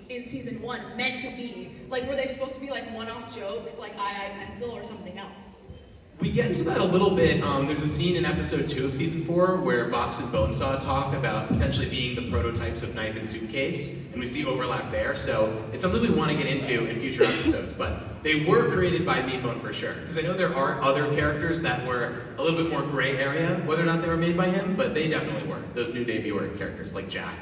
in season 1 meant to be? Like, were they supposed to be like one-off jokes, like I pencil, or something else? We get into that a little bit. There's a scene in episode 2 of season 4 where Box and Bonesaw talk about potentially being the prototypes of Knife and Suitcase, and we see overlap there. So it's something we want to get into in future episodes, but they were created by MePhone for sure. Because I know there are other characters that were a little bit more gray area, whether or not they were made by him, but they definitely were. Those new debuting characters, like Jack.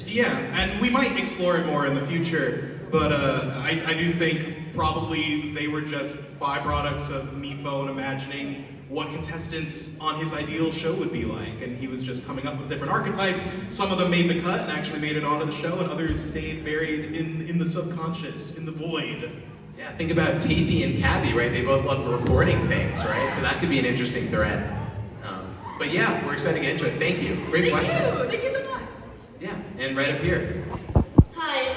Yeah, and we might explore it more in the future, but I do think probably they were just byproducts of MePhone imagining what contestants on his ideal show would be like, and he was just coming up with different archetypes. Some of them made the cut and actually made it onto the show, and others stayed buried in the subconscious, in the void. Yeah, think about Tapey and Cabby, right? They both love recording things, right? So that could be an interesting thread. But yeah, we're excited to get into it. Thank you. Great question. Thank you so much. Yeah, and right up here. Hi,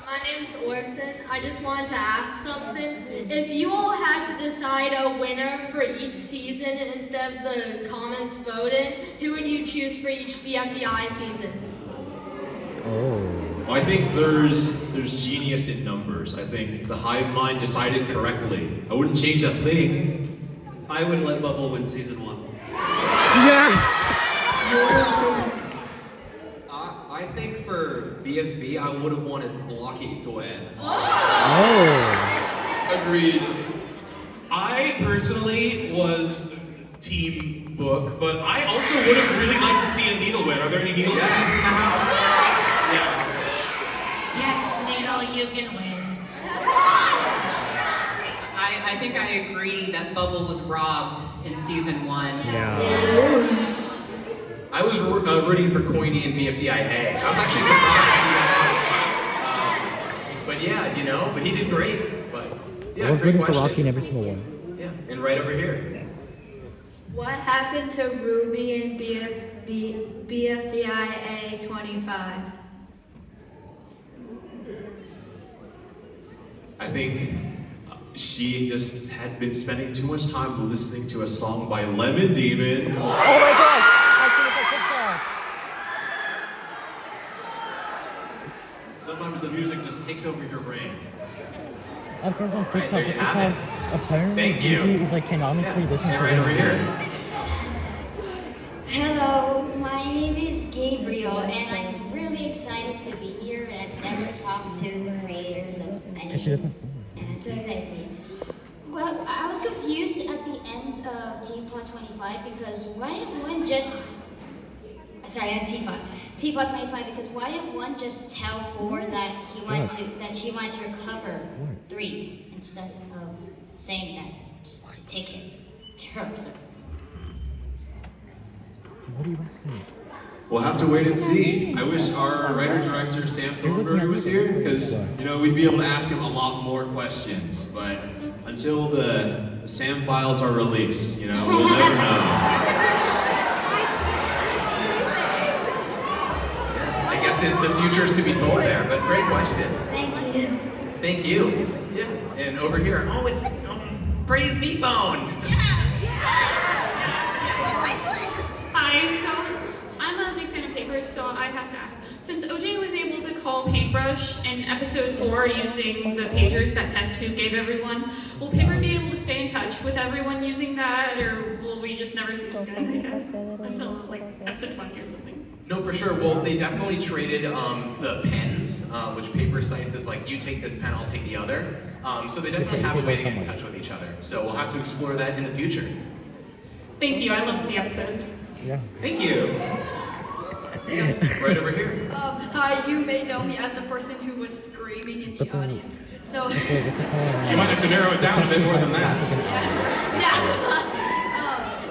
my name is Orson. I just wanted to ask something. If you all had to decide a winner for each season instead of the comments voted, who would you choose for each BFDI season? Oh. I think there's genius in numbers. I think the hive mind decided correctly. I wouldn't change a thing. I would let Bubble win season 1. Yeah! I think for BFB, I would have wanted Blocky to win. Oh! Agreed. I personally was team Book, but I also would have really liked to see a Needle win. Are there any Needle fans in the house? Yeah. Yes, Needle, you can win. I think I agree that Bubble was robbed in season 1. Yeah. I was rooting for Coiny and BFDI A. I was actually surprised. But yeah, you know, but he did great. But yeah, I was great rooting for question. Rocky in every single one. Yeah, and right over here. What happened to Ruby and BFDI A25? I think she just had been spending too much time listening to a song by Lemon Demon. Oh my gosh! I see it on TikTok! Sometimes the music just takes over your brain. I've seen this on TikTok. there you It's have called, it. apparently, Thank you. Ruby is like canonically listening And to right over Lemon here. Demon. Hello, my name is Gabriel, and I'm really excited to be here. And I've never talked to the creators of any, And she doesn't snore. and I'm so excited to be here. Well, I was confused at the end of Teapot 25 because why didn't one just... Sorry, at Teapot 25 because why didn't one just tell 4 that she wanted to recover 3 instead of saying that just to take it to her? What are you asking me? We'll have to wait and see. I wish our writer-director Sam Thornberry was here, because we'd be able to ask him a lot more questions. But until the Sam files are released, we'll never know. I guess the future is to be told there, but great question. Thank you. Thank you. Yeah, and over here, it's Praise MePhone. Hi, so I'm a big fan of Paper, so I have to ask. Since OJ was able to call Paintbrush in episode 4 using the pagers that Test Tube gave everyone, will Paper be able to stay in touch with everyone using that, or will we just never see it again, I guess, until like episode 20 or something? No, for sure. Well, they definitely traded the pens, which Paper cites as like, you take this pen, I'll take the other. So they definitely have a way to get in touch with each other. So we'll have to explore that in the future. Thank you, I loved the episodes. Yeah. Thank you. Yeah, right over here. Hi, you may know me as the person who was screaming in the audience. So, What's it called? You might have to narrow it down a bit more than that.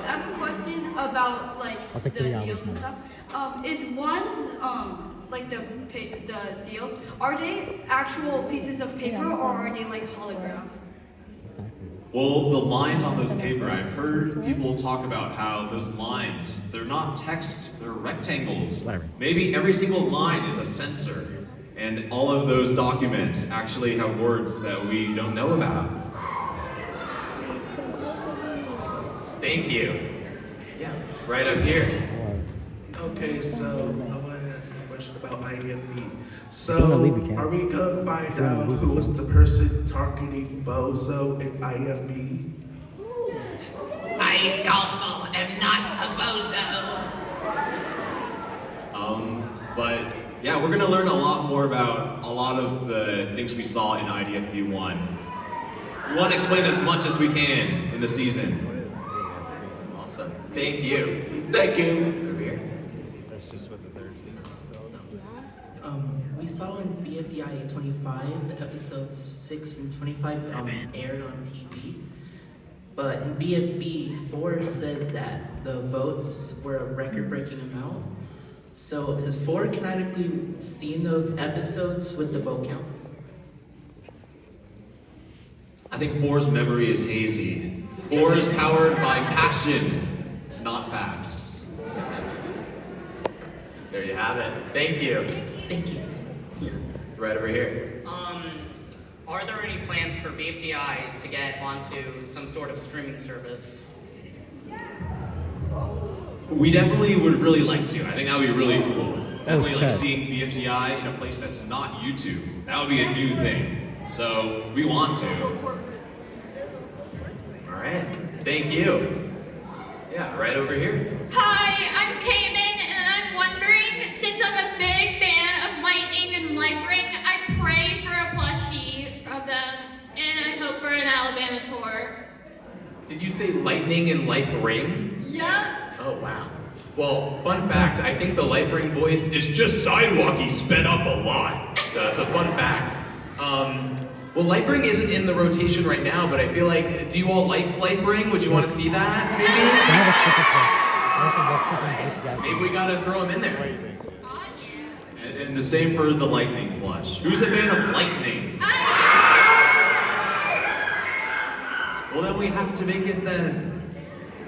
I have a question about the 3 hours deals and now. stuff. Is one's the deals, are they actual pieces of paper or are they like holographs? Well, the lines on those paper, I've heard people talk about how those lines, they're not text, they're rectangles. Whatever. Maybe every single line is a sensor, and all of those documents actually have words that we don't know about. Thank you. Yeah, right up here. Okay, so I wanted to ask a question about IEFP. So, are we gonna find out who was the person targeting Bozo and IFB? I, Golfball, am not a bozo. But yeah, we're gonna learn a lot more about a lot of the things we saw in IDFB 1. We want to explain as much as we can in the season. Awesome. Thank you. Thank you. Over here. That's just what the third season is called. We saw in BFDI 25, episodes 6 and 25 aired on TV. But in BFB 4 says that the votes were a record-breaking amount. So has 4 canonically seen those episodes with the vote counts? I think 4's memory is hazy. 4 is powered by passion, not facts. There you have it. Thank you. Thank you. Right over here. Are there any plans for BFDI to get onto some sort of streaming service? We definitely would really like to. I think that would be really cool. Definitely like Chad. seeing BFDI in a place that's not YouTube. That would be a new thing. So we want to. All right. Thank you. Yeah, right over here. Hi, I'm Cayman, and I'm wondering, since I'm a big fan of Lightning and Life Ring, I pray for a plushie of them, and I hope for an Alabama tour. Did you say lightning and life ring? Yup. Oh, wow. Well, fun fact, I think the life ring voice is just sidewalky sped up a lot. So that's a fun fact. Well, life ring isn't in the rotation right now, but I feel like, do you all like life ring? Would you want to see that, maybe? Maybe we gotta throw him in there. And the same for the lightning plush. Who's a fan of lightning? Well, then we have to make it then.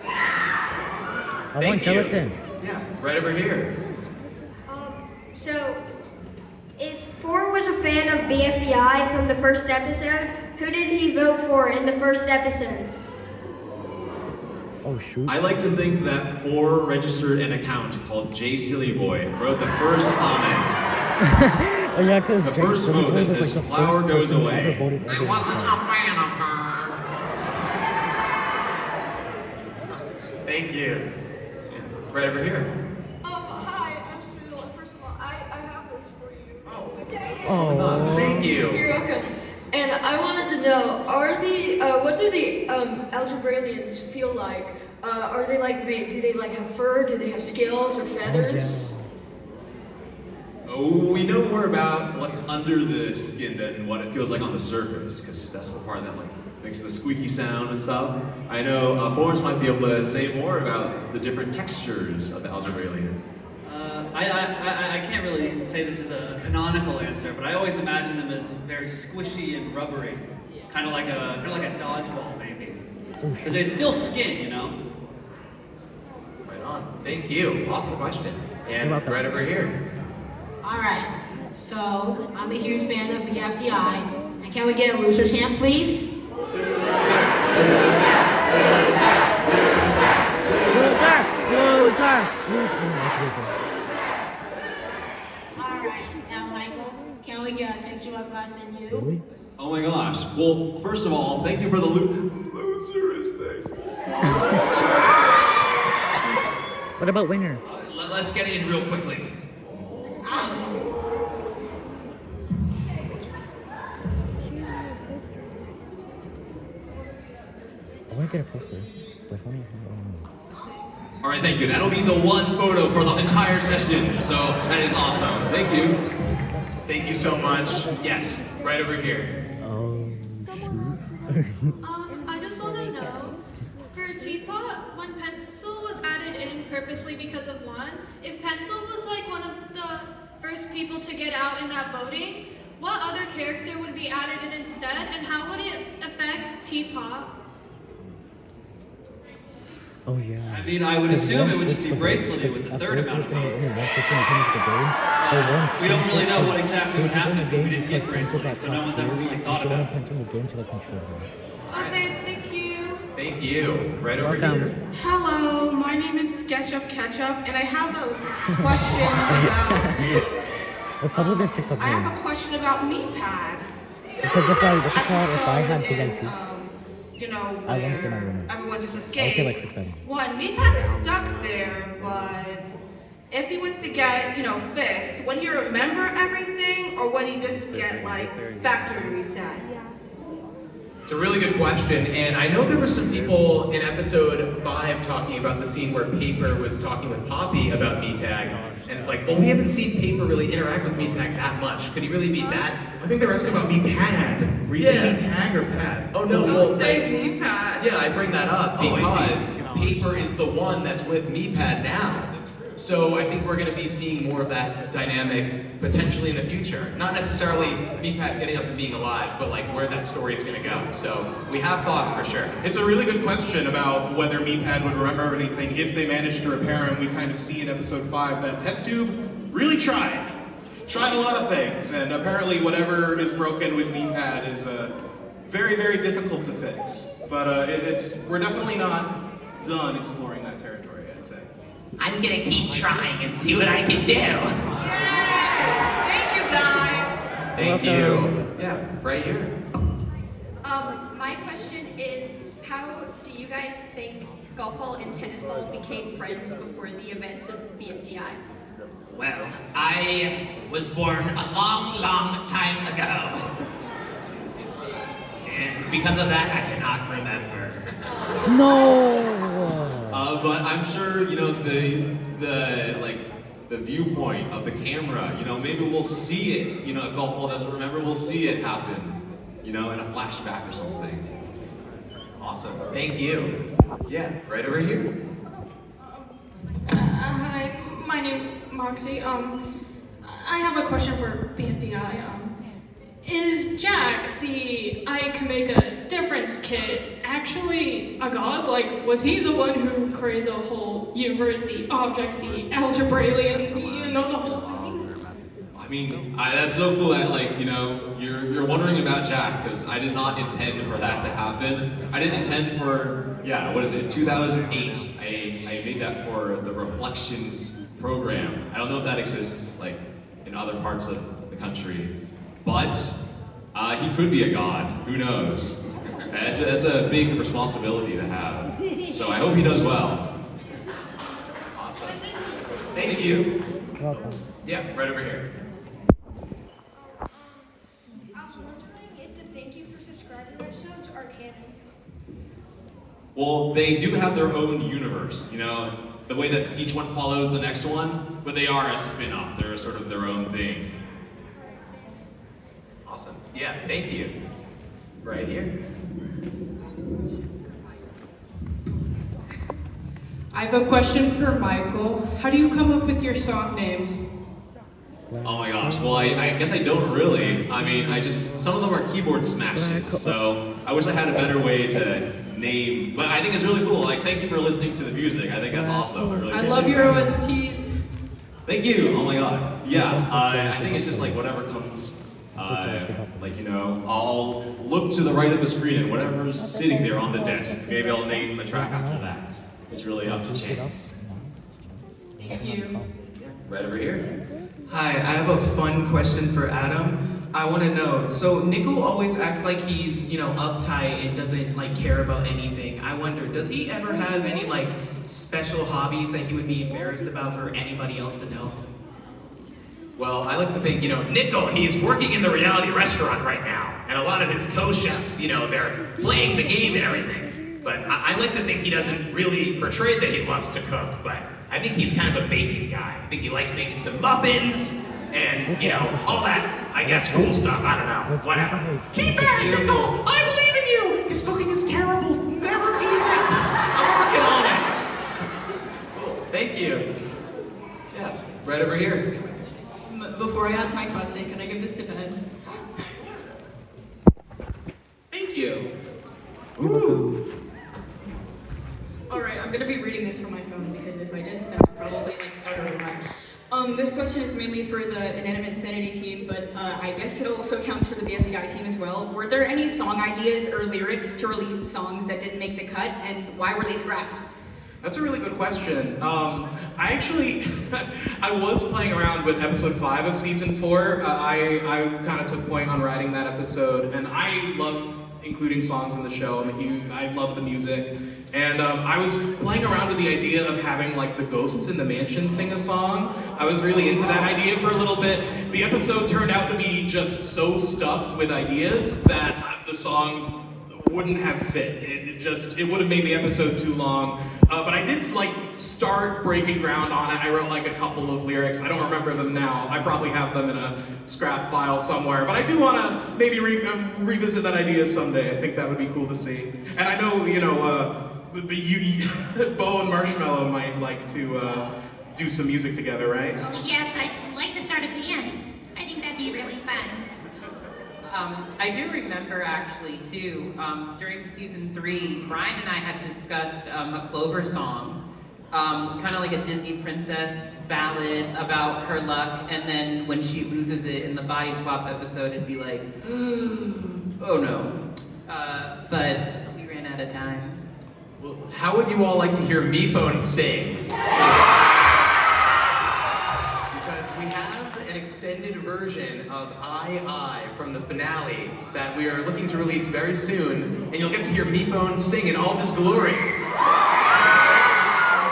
I want gelatin. Yeah, right over here. So, if 4 was a fan of BFDI from the first episode, who did he vote for in the first episode? Oh shoot. I like to think that 4 registered an account called J Silly Boy and wrote the first comment. Oh yeah, because The first vote that says flower goes away. I wasn't a fan of her. Thank you. Right over here. Hi, I'm Smootle. First of all, I have this for you. Oh. Thank you. You're welcome. And I wanted to know, what do the Algebraians feel like? Are they like, do they like have fur? Do they have scales or feathers? Oh, we know more about what's under the skin than what it feels like on the surface, because that's the part that like makes the squeaky sound and stuff. I know Forrest might be able to say more about the different textures of the Algebraians. I can't really say this is a canonical answer, but I always imagine them as very squishy and rubbery, kind of like a dodgeball maybe, because it's still skin, you know. Right on. Thank you. Awesome question. And right over here. Alright, so I'm a huge fan of BFDI, and can we get a loser chant, please? Alright, now Michael, can we get a picture of us and you? Oh my gosh. Well, first of all, thank you for the loser is thing. What about winner? Let's get it in real quickly. I want to get a poster. All right, thank you. That'll be the one photo for the entire session. So that is awesome. Thank you. Thank you so much. Yes, right over here. Oh shoot. I just want to know, for Teapot, when Pencil was added in purposely because of one, if Pencil was like one of the first people to get out in that voting, what other character would be added in instead, and how would it affect Teapot? Oh yeah. I mean, I would assume it would just be bracelety with a third amount of votes. We don't really know what exactly would happen because we didn't get bracelety, so no one's ever really thought about it. Pencil in the game to the controller. Okay, thank you. Thank you. Right over here. Hello, my name is SketchUp Ketchup, and I have a question about It's probably their TikTok I name. have a question about MeatPad. Because if I, what's it called? If I had big MC, You know, I wouldn't say my real name. everyone just I would say like escapes. 6'7". One, MeatPad is stuck there, but if he was to get, fixed, would he remember everything, or would he just get, factory reset? It's a really good question, and I know there were some people in episode 5 talking about the scene where Paper was talking with Poppy about MeTag, and it's like, well, we haven't seen Paper really interact with MeTag that much. Could he really beat that? I think they were asking about MePad. Were you saying MeTag or Pad? Oh no, well, MePad. yeah, I bring that up Oh, I because Paper is the one that's with MePad now. So I think we're going to be seeing more of that dynamic potentially in the future. Not necessarily MePad getting up and being alive, but like where that story is going to go. So we have thoughts for sure. It's a really good question about whether MePad would remember anything if they managed to repair him. We kind of see in episode 5 that Test Tube really tried a lot of things, and apparently whatever is broken with MePad is very, very difficult to fix. But we're definitely not done exploring that territory, I'd say. I'm gonna keep trying and see what I can do. Thank you, guys. Thank you. Yeah, right here. My question is, how do you guys think golf ball and tennis ball became friends before the events of BFDI? Well, I was born a long, long time ago. And because of that, I cannot remember. No! But I'm sure, the viewpoint of the camera, maybe we'll see it, if golf ball doesn't remember, we'll see it happen, in a flashback or something. Awesome. Thank you. Yeah, right over here. Hi, my name's Moxie. I have a question for BFDI. Is Jack, the I Can Make a Difference kid, actually a god? Like, was he the one who created the whole universe, the objects, the algebraian, the whole thing? I mean, that's so cool that, you're wondering about Jack, because I did not intend for that to happen. I didn't intend for, 2008, I made that for the Reflections program. I don't know if that exists, in other parts of the country. But he could be a god, who knows? That's a big responsibility to have. So I hope he does well. Awesome. Thank you. Welcome. Yeah, right over here. I was wondering if the thank you for subscribing episodes are canon. Well, they do have their own universe, the way that each one follows the next one, but they are a spin-off. They're sort of their own thing. Awesome. Yeah, thank you. Right here. I have a question for Michael. How do you come up with your song names? Oh my gosh, well I guess I don't really. I mean, some of them are keyboard smashes, so I wish I had a better way to name, but I think it's really cool. Thank you for listening to the music. I think that's awesome. I love your OSTs. Thank you, oh my god. Yeah, I think it's just whatever comes, I'll look to the right of the screen and whatever's sitting there on the desk, maybe I'll name a track after that. It's really up to chance. Thank you. Right over here. Hi, I have a fun question for Adam. I want to know, so Nickel always acts like he's, uptight and doesn't, care about anything. I wonder, does he ever have any, special hobbies that he would be embarrassed about for anybody else to know? Well, I like to think, Nickel, he's working in the reality restaurant right now, and a lot of his co-chefs, they're playing the game and everything. But I like to think he doesn't really portray that he loves to cook, but I think he's kind of a baking guy. I think he likes making some muffins, and, all that, I guess, cool stuff. I don't know, whatever. Keep at it, Nickel! I believe in you! His cooking is terrible. Never eat it! I'm working on it! Cool, thank you. Yeah, right over here. Before I ask my question, can I give this to Ben? Thank you. Woo! Alright, I'm gonna be reading this from my phone because if I didn't, that would probably start a run. This question is mainly for the Inanimate Insanity team, but I guess it also counts for the BFDI team as well. Were there any song ideas or lyrics to release songs that didn't make the cut, and why were they scrapped? That's a really good question. I actually, I was playing around with episode 5 of season 4. I kind of took point on writing that episode, and I love including songs in the show. I love the music. And I was playing around with the idea of having like the ghosts in the mansion sing a song. I was really into that idea for a little bit. The episode turned out to be just so stuffed with ideas that the song wouldn't have fit. It would have made the episode too long. But I did like start breaking ground on it. I wrote like a couple of lyrics. I don't remember them now. I probably have them in a scrap file somewhere. But I do want to maybe revisit that idea someday. I think that would be cool to see. And I know, Bo and Marshmallow might like to do some music together, right? Oh, yes, I'd like to start a band. I think that'd be really fun. I do remember actually too, during season 3, Brian and I had discussed a Clover song, kind of like a Disney princess ballad about her luck, and then when she loses it in the body swap episode, it'd be like, oh no. But we ran out of time. Well, how would you all like to hear me phone sing? Because we have an extended version of I from the finale that we are looking to release very soon, and you'll get to hear me phone sing in all this glory.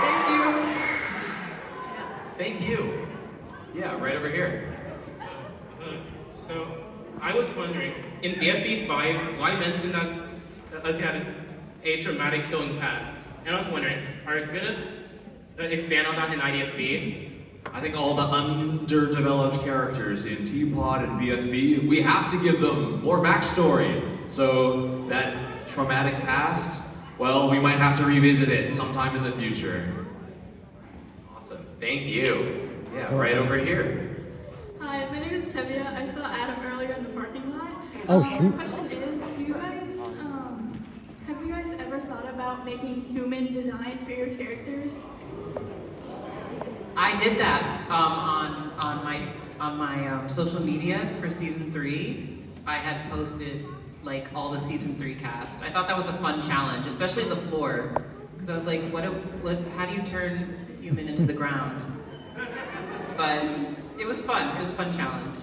Thank you. Thank you. Yeah, right over here. So, I was wondering, in BFD 5, why mention that Leslie had a traumatic killing past? And I was wondering, are you gonna expand on that in IDFB? I think all the underdeveloped characters in Teapot and BFB, we have to give them more backstory. So that traumatic past, well, we might have to revisit it sometime in the future. Awesome. Thank you. Yeah, right over here. Hi, my name is Tevia. I saw Adam earlier in the parking lot. Oh, shoot. My question is, have you guys ever thought about making human designs for your characters? I did that on my social medias for season 3. I had posted like all the season 3 cast. I thought that was a fun challenge, especially the floor, because I was like, how do you turn human into the ground? But it was fun. It was a fun challenge.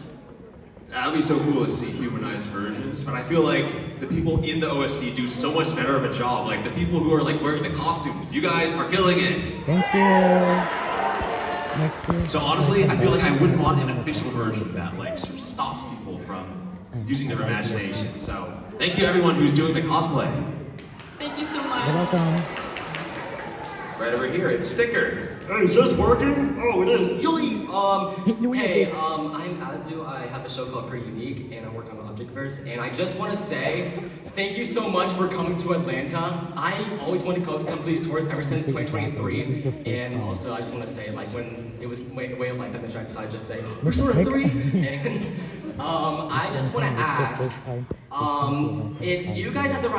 That'd be so cool to see humanized versions, but I feel like the people in the OSC do so much better of a job. Like the people who are like wearing the costumes, you guys are killing it. Thank you. Next year. So honestly, I feel like I wouldn't want an official version that like sort of stops people from using their imagination. So thank you everyone who's doing the cosplay. Thank you so much. You're welcome. Right over here, it's Sticker. Hey, is this working? Oh, it is. Yui! Hey, I'm Azu. I have a show called Pretty Unique, and I work on Objectverse. And I just want to say, thank you so much for coming to Atlanta. I always wanted to come to these tours ever since 2023. And also, I just want to say, like, when it was Way of Life Adventure, I decided to just say, Persona 3! And I just want to ask, if you guys had to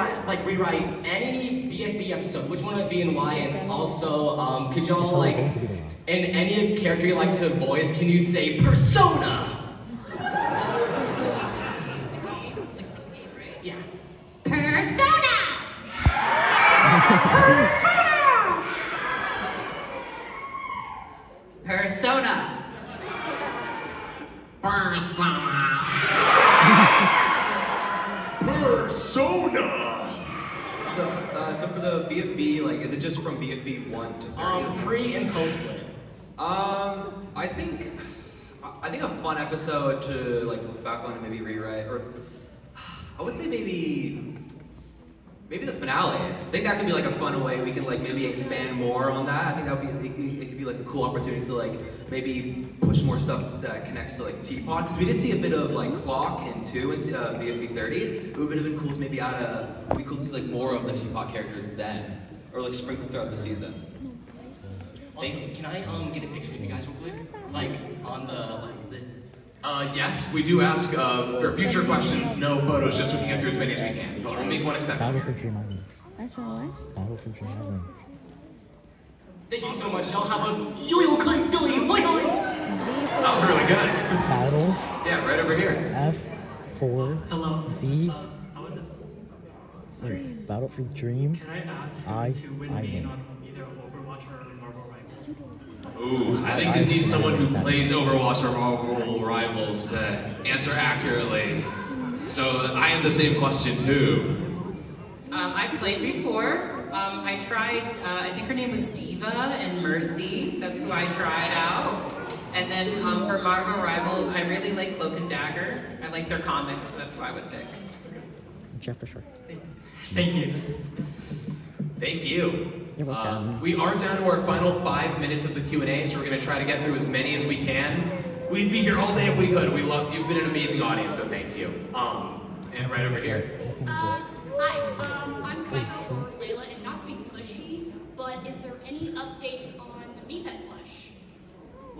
rewrite any BFB episode, which one would it be and why? And also, could y'all, like, in any character you like to voice, can you say Persona? Yeah. Persona! Persona! Persona! Persona! So for the BFB, like, is it just from BFB 1 to 30? Pre and post split. I think a fun episode to like look back on and maybe rewrite, or I would say maybe the finale. I think that could be like a fun way we can like maybe expand more on that. I think that would be it could be like a cool opportunity to like maybe push more stuff that connects to like Teapot, because we did see a bit of like Clock in 2 and BFB 30. It would have been cool to maybe we could see like more of the Teapot characters then, or like sprinkled throughout the season. Also, can I get a picture of you guys real quick? Like on the this. Yes, we do ask for future questions. No photos, just we can get through as many as we can. But we'll make one exception. Battle for Dream Island. Battle for Dream Island. Thank you so much. Y'all have a yo-yo click doing yo-yo. That was really good. Battle. Yeah, right over here. F4. Hello. D. How was it? Wait, Battle for Dream. Can I ask I to win main on either Overwatch or Marvel Rivals? Ooh, I think this needs someone who plays Overwatch or Marvel Rivals to answer accurately. So I have the same question too. I've played before. I tried, I think her name was Diva and Mercy. That's who I tried out. And then for Marvel Rivals, I really like Cloak and Dagger. I like their comics, so that's who I would pick. Jeff the Shark. Thank you. Thank you. You're welcome. We are down to our final 5 minutes of the Q&A, so we're going to try to get through as many as we can. We'd be here all day if we could. We love you've been an amazing audience, so thank you. And right over here. Hi, I'm Kyle or Layla, and not to be pushy, but is there any updates on the Meathead plush?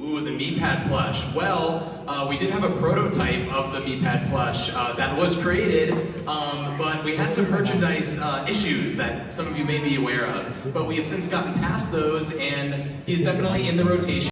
Ooh, the Meepad plush. Well, we did have a prototype of the Meepad plush that was created, but we had some merchandise issues that some of you may be aware of. But we have since gotten past those, and he's definitely in the rotation.